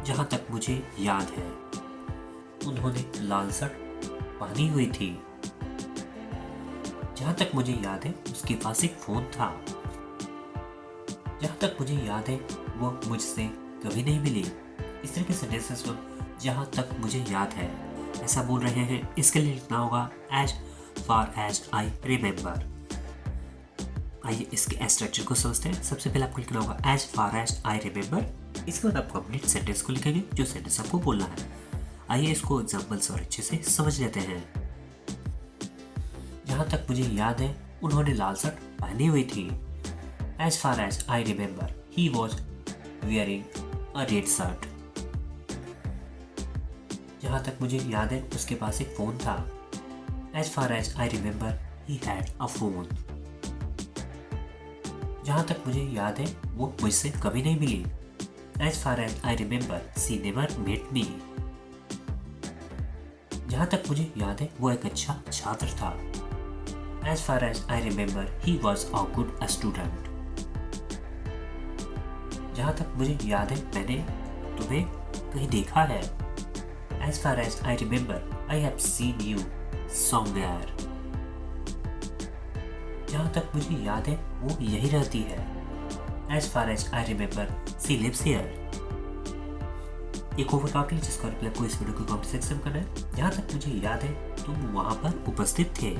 जहाँ तक मुझे याद है उन्होंने लाल शर्ट पहनी हुई थी। जहाँ तक मुझे याद है उसके पास एक फोन था। जहाँ तक मुझे याद है वो मुझसे कभी नहीं मिली। इस तरह के सेंटेंसेस में जहाँ तक मुझे याद है ऐसा बोल रहे हैं, इसके लिए लिखना होगा as far as I remember. आइए इसके स्ट्रक्चर को समझते हैं। सबसे पहले आपको लिखना होगा as far as I remember. इसके बाद आप कंप्लीट सेंटेंस को लिखेंगे, जो सेंटेंस आपको बोलना है। आइए इसको एग्जाम्पल्स और अच्छे से समझ लेते हैं। जहाँ तक मुझे याद है उन्होंने लाल शर्ट पहनी हुई थी। As far as I remember he was wearing a red shirt. जहाँ तक मुझे याद है उसके पास एक फ़ोन था। As far as I remember he had a phone. जहाँ तक मुझे याद है वो मुझसे कभी नहीं मिली। As far as I remember she never met me. जहाँ तक मुझे याद है वो एक अच्छा छात्र था। As far as I remember he was a good student. जहाँ तक मुझे याद है मैंने तुम्हें कहीं देखा है। As far as I remember I have seen you somewhere. जहाँ तक मुझे याद है वो यही रहती है। As far as I remember she lives here. एक ओवर काउंट जिसका रिप्लाई आपको इस वीडियो को कमेंट सेक्शन में करना है। जहाँ तक मुझे याद है तुम वहाँ पर उपस्थित थे।